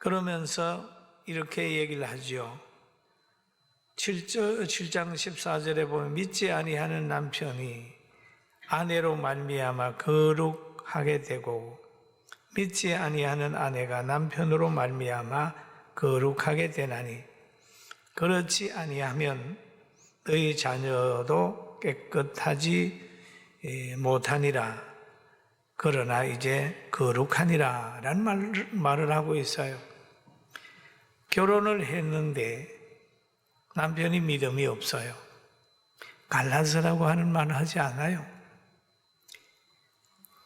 그러면서 이렇게 얘기를 하죠. 7장 14절에 보면 믿지 아니하는 남편이 아내로 말미암아 거룩하게 되고 믿지 아니하는 아내가 남편으로 말미암아 거룩하게 되나니 그렇지 아니하면 너희 자녀도 깨끗하지 못하니라. 그러나 이제 거룩하니라 라는 말을 하고 있어요. 결혼을 했는데 남편이 믿음이 없어요. 갈라서라고 하는 말을 하지 않아요.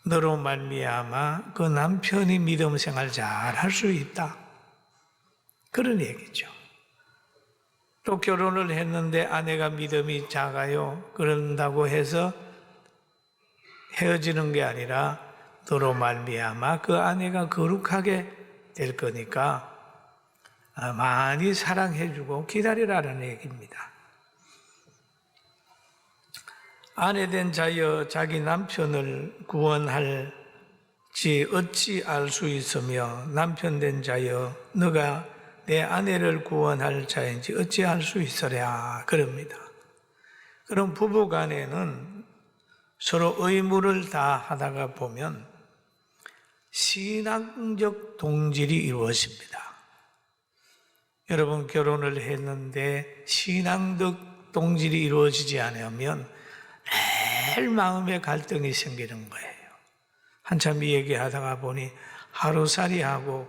너로 말미암아 그 남편이 믿음 생활 잘 할 수 있다. 그런 얘기죠. 또 결혼을 했는데 아내가 믿음이 작아요. 그런다고 해서 헤어지는 게 아니라 너로 말미암아 그 아내가 거룩하게 될 거니까 많이 사랑해주고 기다리라는 얘기입니다. 아내된 자여 자기 남편을 구원할지 어찌 알 수 있으며 남편된 자여 너가 내 아내를 구원할 자인지 어찌 알 수 있으랴 그럽니다. 그럼 부부간에는 서로 의무를 다 하다가 보면 신앙적 동질이 이루어집니다. 여러분 결혼을 했는데 신앙적 동질이 이루어지지 않으면 매일 마음에 갈등이 생기는 거예요. 한참 얘기하다가 보니 하루살이하고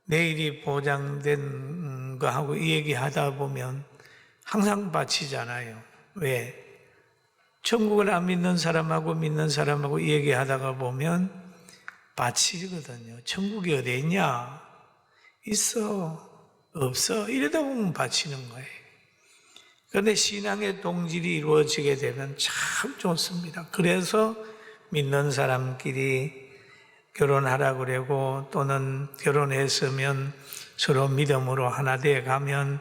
내일이 보장된 거하고 이 얘기하다 보면 항상 바치잖아요. 왜? 천국을 안 믿는 사람하고 믿는 사람하고 이 얘기하다가 보면 바치거든요. 천국이 어디 있냐? 있어. 없어. 이러다 보면 바치는 거예요. 그런데 신앙의 동질이 이루어지게 되면 참 좋습니다. 그래서 믿는 사람끼리 결혼하라고 그러고 또는 결혼했으면 서로 믿음으로 하나 되어 가면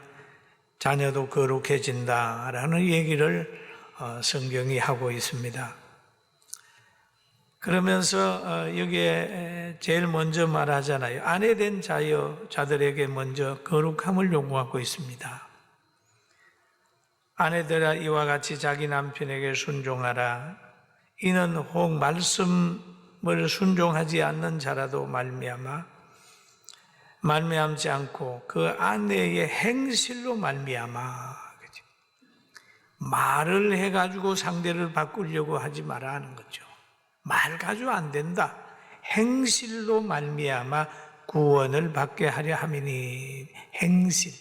자녀도 거룩해진다라는 얘기를 성경이 하고 있습니다. 그러면서 여기에 제일 먼저 말하잖아요. 아내된 자들에게 먼저 거룩함을 요구하고 있습니다. 아내들아 이와 같이 자기 남편에게 순종하라. 이는 혹 말씀을 순종하지 않는 자라도 말미암지 않고 그 아내의 행실로 말미암아. 말을 해가지고 상대를 바꾸려고 하지 마라 하는 거죠. 말 가지고 안 된다. 행실로 말미암아 구원을 받게 하려 함이니. 행실.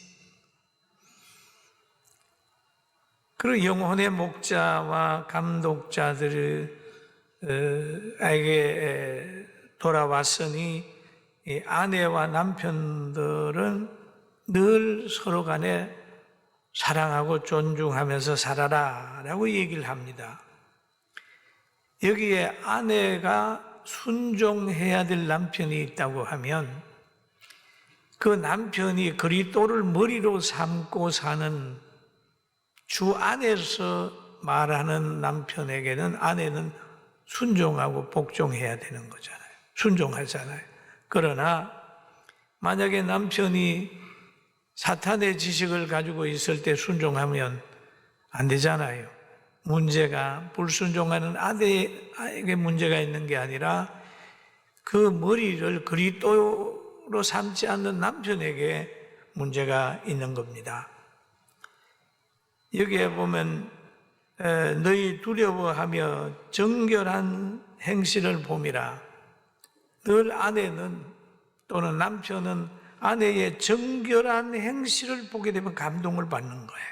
그리고 영혼의 목자와 감독자들에게 돌아왔으니 아내와 남편들은 늘 서로 간에 사랑하고 존중하면서 살아라 라고 얘기를 합니다. 여기에 아내가 순종해야 될 남편이 있다고 하면 그 남편이 그리스도를 머리로 삼고 사는 주 안에서 말하는 남편에게는 아내는 순종하고 복종해야 되는 거잖아요. 순종하잖아요. 그러나 만약에 남편이 사탄의 지식을 가지고 있을 때 순종하면 안 되잖아요. 문제가 불순종하는 아내에게 문제가 있는 게 아니라 그 머리를 그리스도로 삼지 않는 남편에게 문제가 있는 겁니다. 여기에 보면 너희 두려워하며 정결한 행실을 봄이라. 늘 아내는 또는 남편은 아내의 정결한 행실을 보게 되면 감동을 받는 거예요.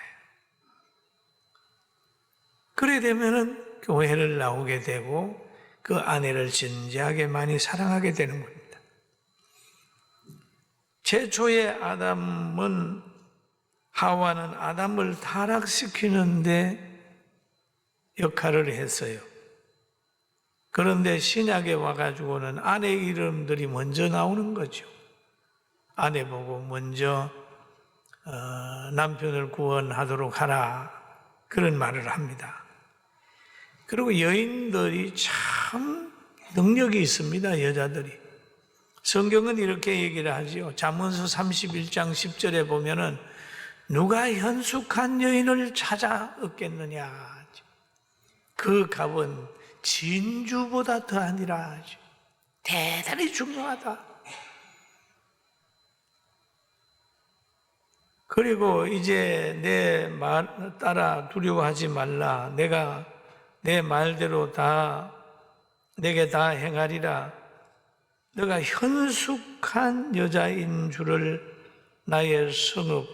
그래 되면은 교회를 나오게 되고 그 아내를 진지하게 많이 사랑하게 되는 겁니다. 최초의 하와는 아담을 타락시키는데 역할을 했어요. 그런데 신약에 와가지고는 아내 이름들이 먼저 나오는 거죠. 아내 보고 먼저 남편을 구원하도록 하라 그런 말을 합니다. 그리고 여인들이 참 능력이 있습니다. 여자들이 성경은 이렇게 얘기를 하지요. 잠언서 31장 10절에 보면은 누가 현숙한 여인을 찾아 얻겠느냐. 그 값은 진주보다 더하니라. 대단히 중요하다. 그리고 이제 내 말 따라 두려워하지 말라. 내가 내 말대로 내게 다 행하리라. 너가 현숙한 여자인 줄을 나의 성읍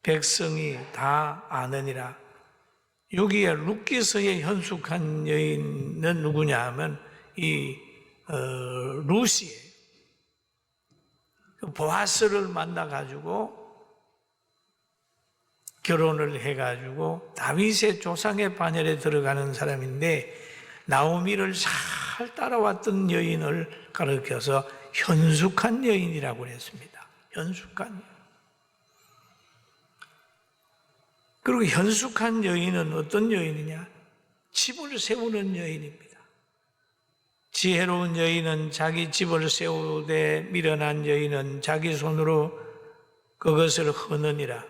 백성이 다 아느니라. 여기에 룻기서의 현숙한 여인은 누구냐 하면 이 루시예요. 보아스를 만나가지고 결혼을 해가지고 다윗의 조상의 반열에 들어가는 사람인데 나오미를 잘 따라왔던 여인을 가르쳐서 현숙한 여인이라고 했습니다. 현숙한 여인. 그리고 현숙한 여인은 어떤 여인이냐? 집을 세우는 여인입니다. 지혜로운 여인은 자기 집을 세우되 미련한 여인은 자기 손으로 그것을 허느니라.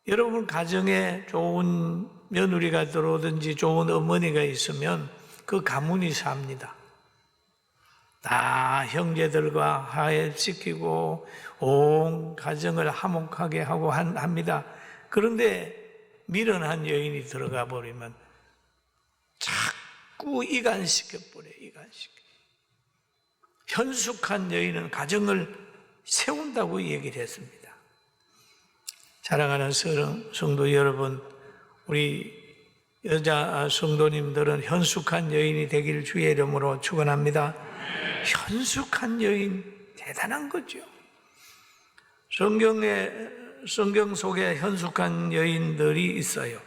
여러분 가정에 좋은 며느리가 들어오든지 좋은 어머니가 있으면 그 가문이 삽니다. 다 형제들과 화해시키고 온 가정을 화목하게 하고 합니다. 그런데 미련한 여인이 들어가 버리면 자꾸 이간시켜버려요. 이간시켜. 현숙한 여인은 가정을 세운다고 얘기를 했습니다. 사랑하는 성도 여러분, 우리 여자 성도님들은 현숙한 여인이 되길 주의 이름으로 축원합니다. 현숙한 여인 대단한 거죠. 성경 속에 현숙한 여인들이 있어요.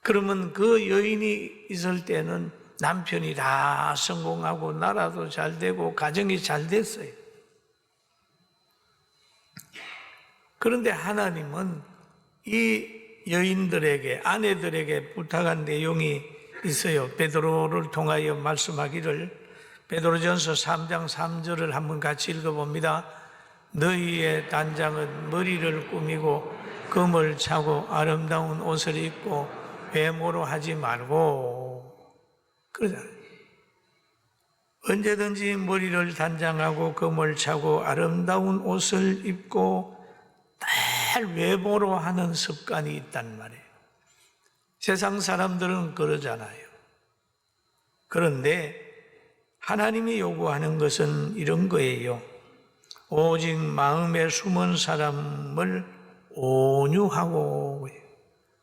그러면 그 여인이 있을 때는 남편이 다 성공하고 나라도 잘 되고 가정이 잘 됐어요. 그런데 하나님은 이 여인들에게, 아내들에게 부탁한 내용이 있어요. 베드로를 통하여 말씀하기를, 베드로전서 3장 3절을 한번 같이 읽어봅니다. 너희의 단장은 머리를 꾸미고 금을 차고 아름다운 옷을 입고 외모로 하지 말고, 그러잖아요. 언제든지 머리를 단장하고 금을 차고 아름다운 옷을 입고 늘 외모로 하는 습관이 있단 말이에요. 세상 사람들은 그러잖아요. 그런데 하나님이 요구하는 것은 이런 거예요. 오직 마음에 숨은 사람을 온유하고,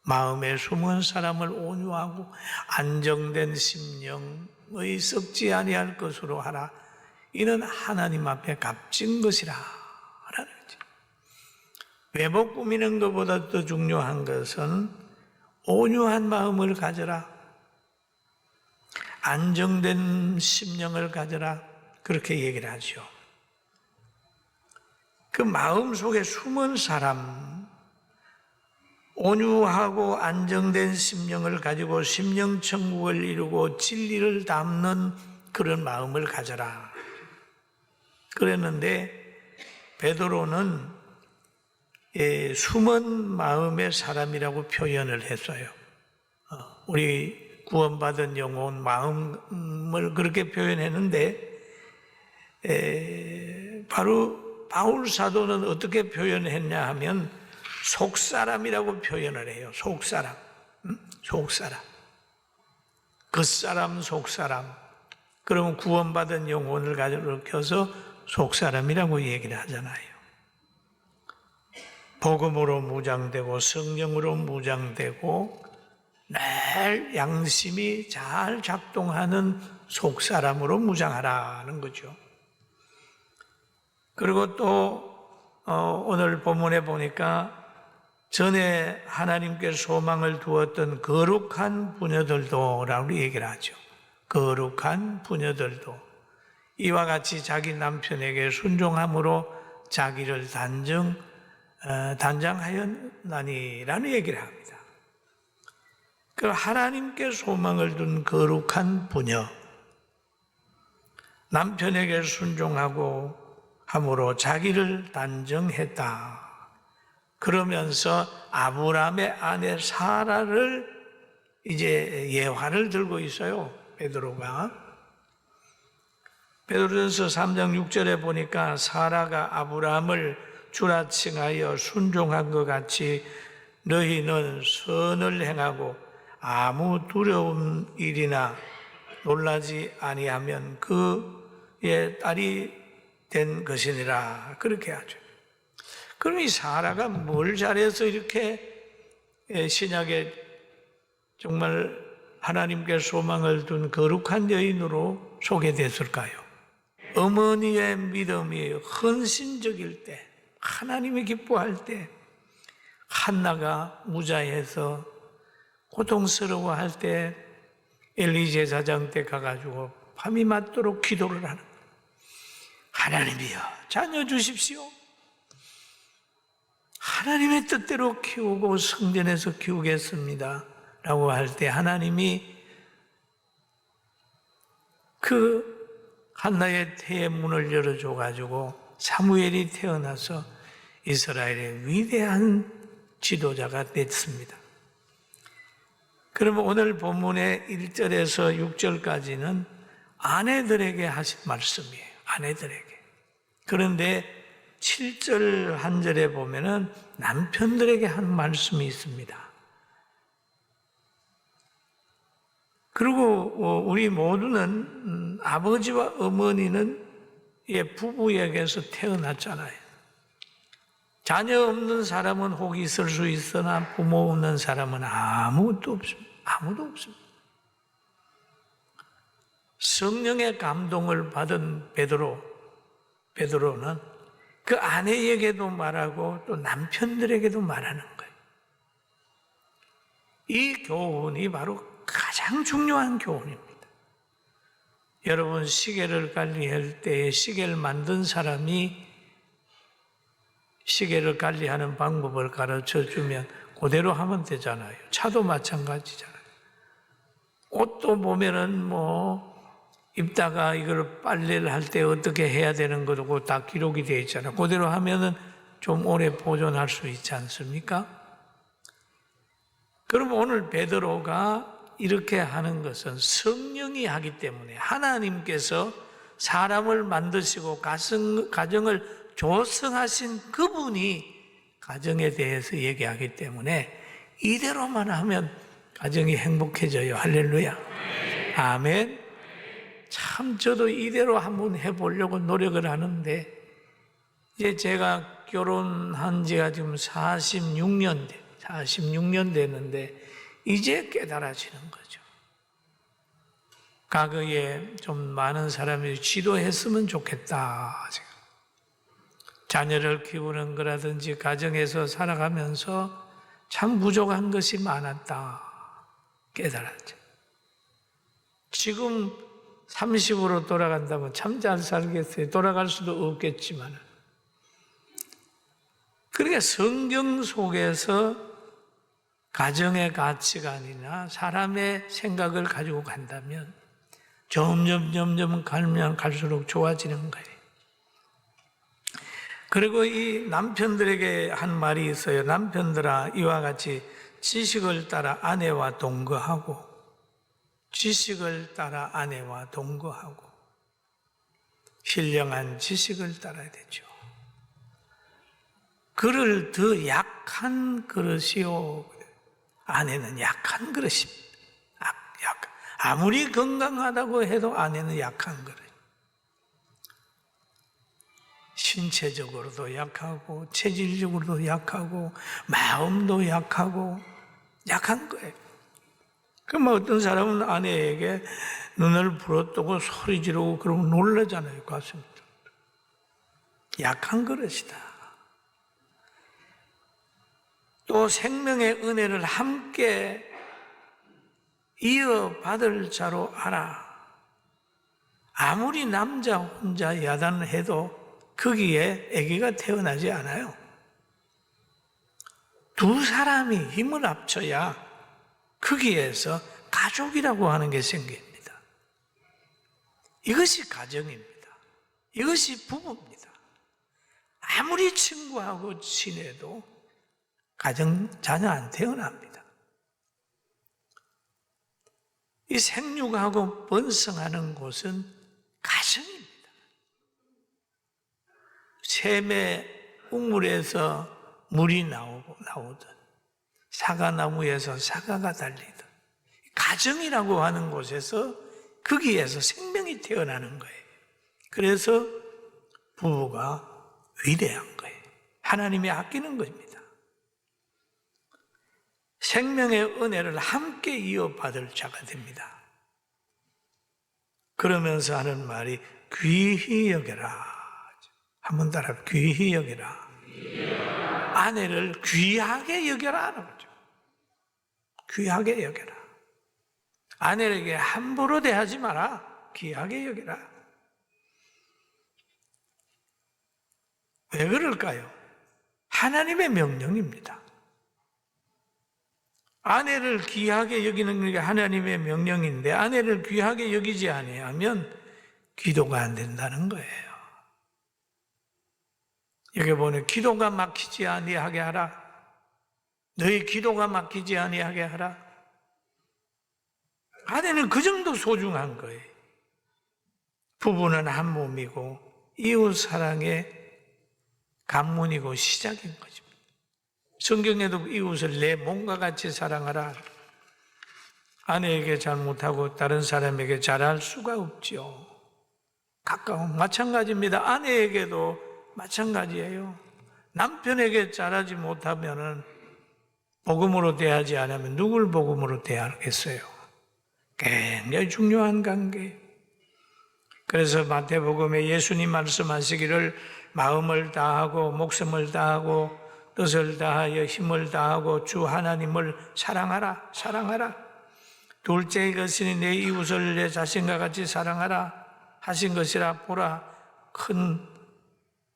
마음에 숨은 사람을 온유하고 안정된 심령의 썩지 아니할 것으로 하라. 이는 하나님 앞에 값진 것이라 라는 거죠. 외모 꾸미는 것보다 더 중요한 것은 온유한 마음을 가져라. 안정된 심령을 가져라. 그렇게 얘기를 하죠. 그 마음 속에 숨은 사람, 온유하고 안정된 심령을 가지고 심령 천국을 이루고 진리를 담는 그런 마음을 가져라. 그랬는데 베드로는 숨은 마음의 사람이라고 표현을 했어요. 우리 구원받은 영혼 마음을 그렇게 표현했는데 바로 바울 사도는 어떻게 표현했냐 하면 속사람이라고 표현을 해요. 속사람. 속사람. 겉사람, 속사람. 그러면 구원받은 영혼을 가져서 속사람이라고 얘기를 하잖아요. 복음으로 무장되고 성령으로 무장되고 늘 양심이 잘 작동하는 속사람으로 무장하라는 거죠. 그리고 또 오늘 본문에 보니까 전에 하나님께 소망을 두었던 거룩한 부녀들도 라고 얘기를 하죠. 거룩한 부녀들도 이와 같이 자기 남편에게 순종함으로 자기를 단장하였나니라는 얘기를 합니다. 그 하나님께 소망을 둔 거룩한 부녀, 남편에게 순종하고 함으로 자기를 단정했다. 그러면서 아브라함의 아내 사라를 이제 예화를 들고 있어요. 베드로가. 베드로전서 3장 6절에 보니까 사라가 아브라함을 주라 칭하여 순종한 것 같이 너희는 선을 행하고 아무 두려움 일이나 놀라지 아니하면 그의 딸이 된 것이니라. 그렇게 하죠. 그럼 이 사라가 뭘 잘해서 이렇게 신약에 정말 하나님께 소망을 둔 거룩한 여인으로 소개됐을까요? 어머니의 믿음이 헌신적일 때, 하나님이 기뻐할 때, 한나가 무자해서 고통스러워할 때 엘리 제사장 때 가가지고 밤이 맞도록 기도를 하는 거예요. 하나님이여 자녀 주십시오. 하나님의 뜻대로 키우고 성전에서 키우겠습니다 라고 할 때 하나님이 그 한나의 태의 문을 열어줘가지고 사무엘이 태어나서 이스라엘의 위대한 지도자가 됐습니다. 그러면 오늘 본문의 1절에서 6절까지는 아내들에게 하신 말씀이에요. 아내들에게. 그런데 7절 한 절에 보면은 남편들에게 한 말씀이 있습니다. 그리고 우리 모두는 아버지와 어머니는 부부에게서 태어났잖아요. 자녀 없는 사람은 혹 있을 수 있으나 부모 없는 사람은 아무도 없습니다. 아무도 없습니다. 성령의 감동을 받은 베드로는 그 아내에게도 말하고 또 남편들에게도 말하는 거예요. 이 교훈이 바로 가장 중요한 교훈입니다. 여러분 시계를 관리할 때 시계를 만든 사람이 시계를 관리하는 방법을 가르쳐주면 그대로 하면 되잖아요. 차도 마찬가지잖아요. 옷도 보면은 입다가 이걸 빨래를 할 때 어떻게 해야 되는 거고 다 기록이 되어 있잖아요. 그대로 하면은 좀 오래 보존할 수 있지 않습니까? 그럼 오늘 베드로가 이렇게 하는 것은 성령이 하기 때문에 하나님께서 사람을 만드시고 가정을 조성하신 그분이 가정에 대해서 얘기하기 때문에 이대로만 하면 가정이 행복해져요. 할렐루야. 아멘. 참 저도 이대로 한번 해보려고 노력을 하는데 이제 제가 결혼한 지가 지금 46년 됐는데 이제 깨달아지는 거죠. 과거에 좀 많은 사람이 지도했으면 좋겠다. 자녀를 키우는 거라든지 가정에서 살아가면서 참 부족한 것이 많았다. 깨달았죠. 지금 30으로 돌아간다면 참 잘 살겠어요. 돌아갈 수도 없겠지만. 그러니까 성경 속에서 가정의 가치관이나 사람의 생각을 가지고 간다면 점점 가면 갈수록 좋아지는 거예요. 그리고 이 남편들에게 한 말이 있어요. 남편들아 이와 같이 지식을 따라 아내와 동거하고 지식을 따라 아내와 동거하고 신령한 지식을 따라야 되죠. 그를 더 약한 그릇이요. 아내는 약한 그릇입니다. 아무리 건강하다고 해도 아내는 약한 그릇. 신체적으로도 약하고 체질적으로도 약하고 마음도 약하고 약한 거예요. 그럼 어떤 사람은 아내에게 눈을 부릅뜨고 소리 지르고 그러면 놀라잖아요. 가슴이. 약한 그릇이다. 또 생명의 은혜를 함께 이어받을 자로 알아. 아무리 남자 혼자 야단해도 거기에 아기가 태어나지 않아요. 두 사람이 힘을 합쳐야 거기에서 가족이라고 하는 게 생깁니다. 이것이 가정입니다. 이것이 부부입니다. 아무리 친구하고 친해도 자녀 안 태어납니다. 이 생육하고 번성하는 곳은 가정입니다. 샘의 우물에서 물이 나오듯 사과나무에서 사과가 달리듯 가정이라고 하는 곳에서 거기에서 생명이 태어나는 거예요. 그래서 부부가 위대한 거예요. 하나님이 아끼는 것입니다. 생명의 은혜를 함께 이어받을 자가 됩니다. 그러면서 하는 말이 귀히 여겨라. 한번 따라 귀히 여겨라. 아내를 귀하게 여겨라 하는 거죠. 귀하게 여겨라. 아내에게 함부로 대하지 마라. 귀하게 여겨라. 왜 그럴까요? 하나님의 명령입니다. 아내를 귀하게 여기는 게 하나님의 명령인데 아내를 귀하게 여기지 아니하면 기도가 안 된다는 거예요. 여기 보니 기도가 막히지 아니하게 하라. 너희 기도가 막히지 아니하게 하라. 아내는 그 정도 소중한 거예요. 부부는 한 몸이고 이웃 사랑의 관문이고 시작인 거죠. 성경에도 이웃을 내 몸과 같이 사랑하라. 아내에게 잘못하고 다른 사람에게 잘할 수가 없지요. 가까운 마찬가지입니다. 아내에게도 마찬가지예요. 남편에게 잘하지 못하면은 복음으로 대하지 않으면 누굴 복음으로 대하겠어요? 굉장히 중요한 관계. 그래서 마태복음에 예수님 말씀하시기를 마음을 다하고 목숨을 다하고 뜻을 다하여 힘을 다하고 주 하나님을 사랑하라. 사랑하라. 둘째 것이니 내 이웃을 내 자신과 같이 사랑하라 하신 것이라. 보라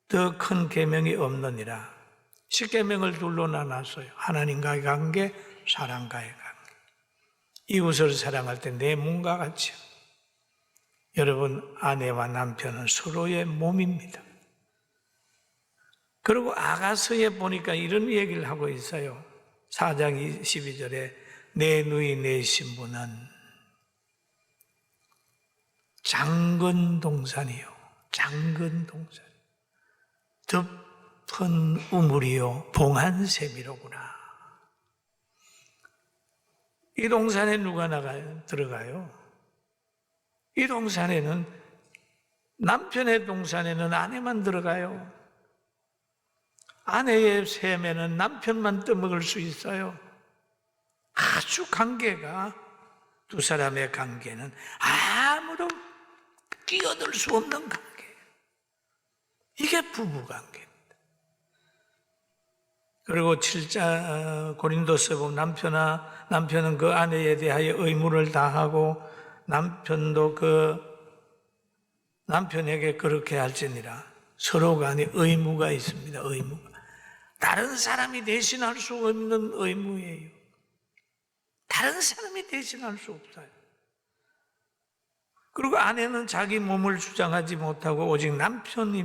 더 큰 계명이 없느니라. 10계명을 둘로 나눴어요. 하나님과의 관계, 사랑과의 관계. 이웃을 사랑할 때 내 몸과 같이. 여러분, 아내와 남편은 서로의 몸입니다. 그리고 아가서에 보니까 이런 얘기를 하고 있어요. 4장 22절에 내 누이 내 신부는 장근 동산이요. 장근 동산. 덮은 우물이요. 봉한 샘이로구나. 이 동산에 누가 들어가요? 이 동산에는, 남편의 동산에는 아내만 들어가요. 아내의 샘에는 남편만 떠먹을 수 있어요. 아주 관계가, 두 사람의 관계는 아무도 끼어들 수 없는 관계. 이게 부부관계입니다. 그리고 7장 고린도서 보면 남편은 그 아내에 대하여 의무를 다하고 남편도 남편에게 그렇게 할지니라. 서로 간에 의무가 있습니다. 의무가. 다른 사람이 대신할 수 없는 의무예요. 다른 사람이 대신할 수 없어요. 그리고 아내는 자기 몸을 주장하지 못하고 오직 남편이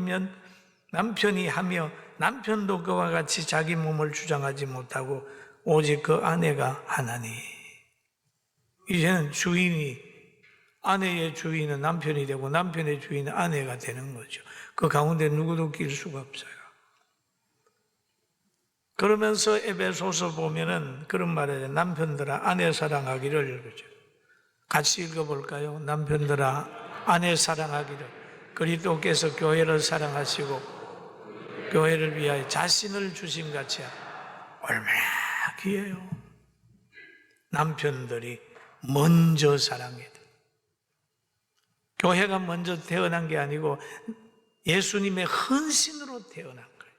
하며 남편도 그와 같이 자기 몸을 주장하지 못하고 오직 그 아내가 하나니. 이제는 아내의 주인은 남편이 되고 남편의 주인은 아내가 되는 거죠. 그 가운데 누구도 낄 수가 없어요. 그러면서 에베소서 보면은 그런 말이에요. 남편들아 아내 사랑하기를. 그죠? 같이 읽어볼까요? 남편들아 아내 사랑하기를. 그리스도께서 교회를 사랑하시고 교회를 위하여 자신을 주심같이 얼마나 귀해요. 남편들이 먼저 사랑해야 돼. 교회가 먼저 태어난 게 아니고 예수님의 헌신으로 태어난 거예요.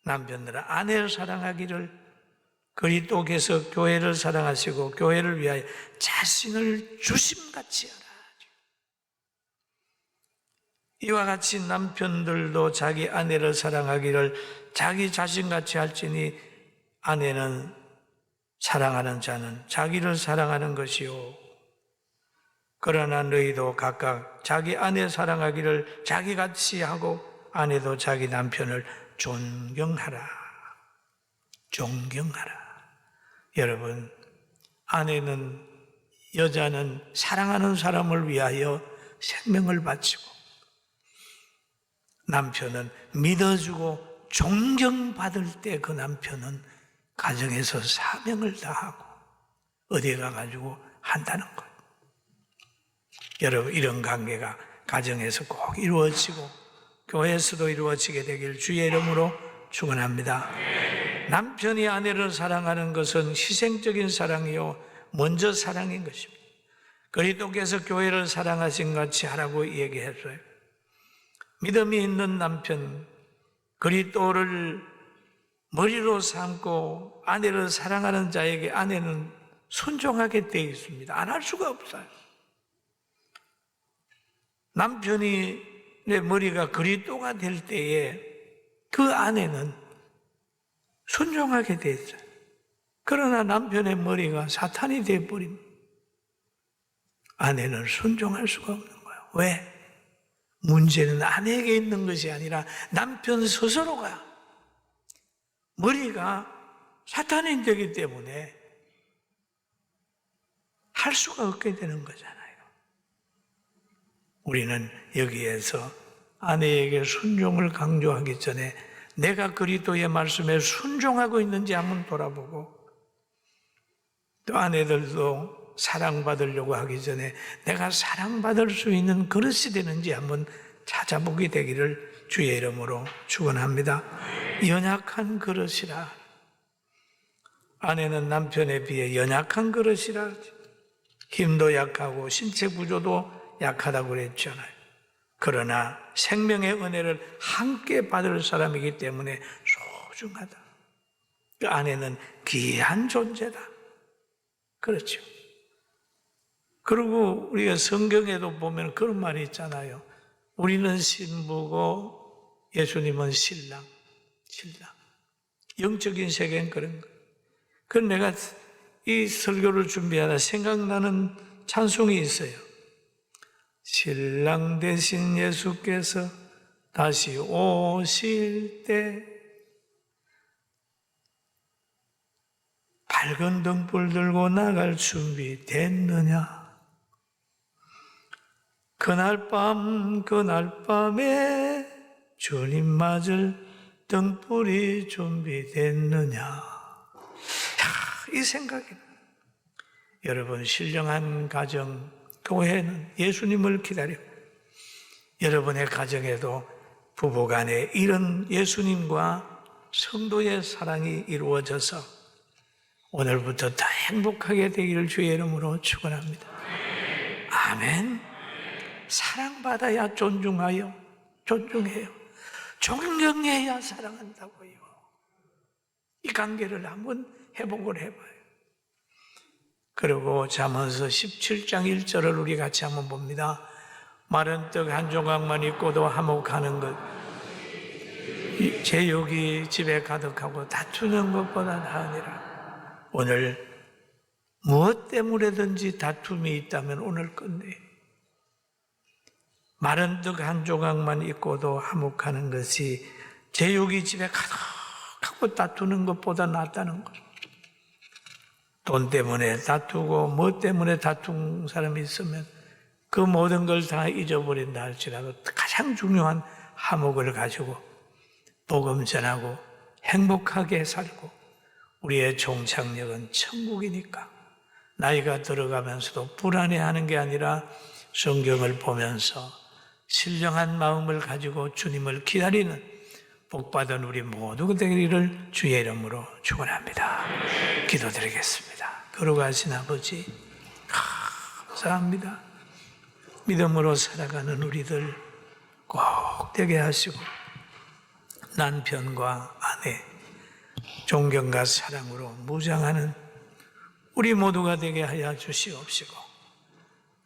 남편들아 아내를 사랑하기를. 그리스도께서 교회를 사랑하시고 교회를 위하여 자신을 주심같이 하라. 이와 같이 남편들도 자기 아내를 사랑하기를 자기 자신같이 할지니 사랑하는 자는 자기를 사랑하는 것이요. 그러나 너희도 각각 자기 아내 사랑하기를 자기같이 하고 아내도 자기 남편을 존경하라. 존경하라. 여러분, 아내는, 여자는 사랑하는 사람을 위하여 생명을 바치고 남편은 믿어주고 존경받을 때 그 남편은 가정에서 사명을 다하고 어디에 가가지고 한다는 것. 여러분, 이런 관계가 가정에서 꼭 이루어지고 교회에서도 이루어지게 되길 주의 이름으로 축원합니다. 남편이 아내를 사랑하는 것은 희생적인 사랑이요 먼저 사랑인 것입니다. 그리스도께서 교회를 사랑하신 같이 하라고 얘기했어요. 믿음이 있는 남편, 그리스도를 머리로 삼고 아내를 사랑하는 자에게 아내는 순종하게 되어 있습니다. 안 할 수가 없어요. 남편이 내 머리가 그리스도가 될 때에 그 아내는 순종하게 되어 있어요. 그러나 남편의 머리가 사탄이 되어버립니다. 아내는 순종할 수가 없는 거예요. 왜? 문제는 아내에게 있는 것이 아니라 남편 스스로가 머리가 사탄이 되기 때문에 할 수가 없게 되는 거잖아요. 우리는 여기에서 아내에게 순종을 강조하기 전에 내가 그리스도의 말씀에 순종하고 있는지 한번 돌아보고, 또 아내들도 사랑받으려고 하기 전에 내가 사랑받을 수 있는 그릇이 되는지 한번 찾아보게 되기를 주의 이름으로 축원합니다. 연약한 그릇이라. 아내는 남편에 비해 연약한 그릇이라. 힘도 약하고 신체 구조도 약하다고 그랬잖아요. 그러나 생명의 은혜를 함께 받을 사람이기 때문에 소중하다. 그 아내는 귀한 존재다. 그렇죠. 그리고 우리가 성경에도 보면 그런 말이 있잖아요. 우리는 신부고 예수님은 신랑. 영적인 세계는 그런 거예요. 그래서 내가 이 설교를 준비하다 생각나는 찬송이 있어요. 신랑 되신 예수께서 다시 오실 때 밝은 등불 들고 나갈 준비 됐느냐? 그날 밤에 주님 맞을 등불이 준비됐느냐? 이 생각이 나요. 여러분, 신령한 가정, 교회는 예수님을 기다리고, 여러분의 가정에도 부부간에 이런 예수님과 성도의 사랑이 이루어져서 오늘부터 더 행복하게 되기를 주의 이름으로 축원합니다. 아멘. 사랑받아야 존중해요. 존경해야 사랑한다고요. 이 관계를 한번 회복을 해봐요. 그리고 잠언서 17장 1절을 우리 같이 한번 봅니다. 마른 떡 한 조각만 있고도 화목하는 것, 제욕이 집에 가득하고 다투는 것보다 나으니라. 오늘 무엇 때문에든지 다툼이 있다면 오늘 끝내요. 마른 떡 한 조각만 있고도 화목하는 것이 제욕이 집에 가득하고 다투는 것보다 낫다는 거죠. 돈 때문에 다투고 뭐 때문에 다툰 사람이 있으면 그 모든 걸 다 잊어버린다 할지라도 가장 중요한 화목을 가지고 복음 전하고 행복하게 살고, 우리의 종착역은 천국이니까 나이가 들어가면서도 불안해하는 게 아니라 성경을 보면서 신령한 마음을 가지고 주님을 기다리는 복받은 우리 모두 되기를 주의 이름으로 축원합니다. 기도드리겠습니다. 거룩하신 아버지, 감사합니다. 믿음으로 살아가는 우리들 꼭 되게 하시고 남편과 아내 존경과 사랑으로 무장하는 우리 모두가 되게 하여 주시옵시고,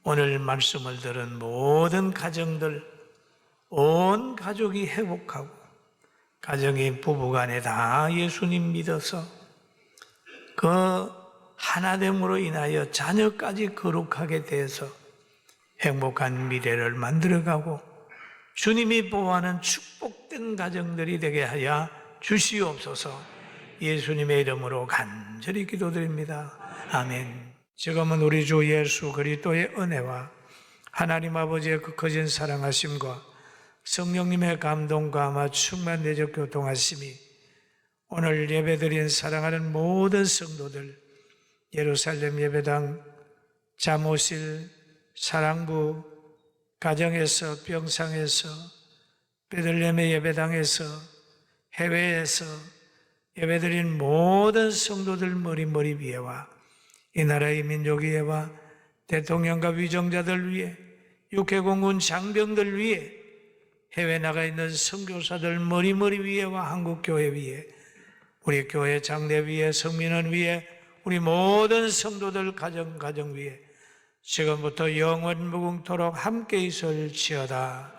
오늘 말씀을 들은 모든 가정들, 온 가족이 회복하고 가정이 부부간에 다 예수님 믿어서 그 하나됨으로 인하여 자녀까지 거룩하게 돼서 행복한 미래를 만들어가고 주님이 보호하는 축복된 가정들이 되게 하여 주시옵소서. 예수님의 이름으로 간절히 기도드립니다. 아멘. 지금은 우리 주 예수 그리스도의 은혜와 하나님 아버지의 그 거진 사랑하심과 성령님의 감동과 아마 충만 내적 교통하심이 오늘 예배드린 사랑하는 모든 성도들, 예루살렘 예배당, 잠옷실, 사랑부, 가정에서, 병상에서, 베들레헴의 예배당에서, 해외에서 예배드린 모든 성도들 머리 위에와 이 나라의 민족 위에와 대통령과 위정자들 위에, 육해공군 장병들 위에, 해외 나가 있는 선교사들 머리 위에와 한국교회 위에, 우리 교회 장례 위에, 성민원 위에, 우리 모든 성도들 가정 위에 지금부터 영원 무궁토록 함께 있을지어다.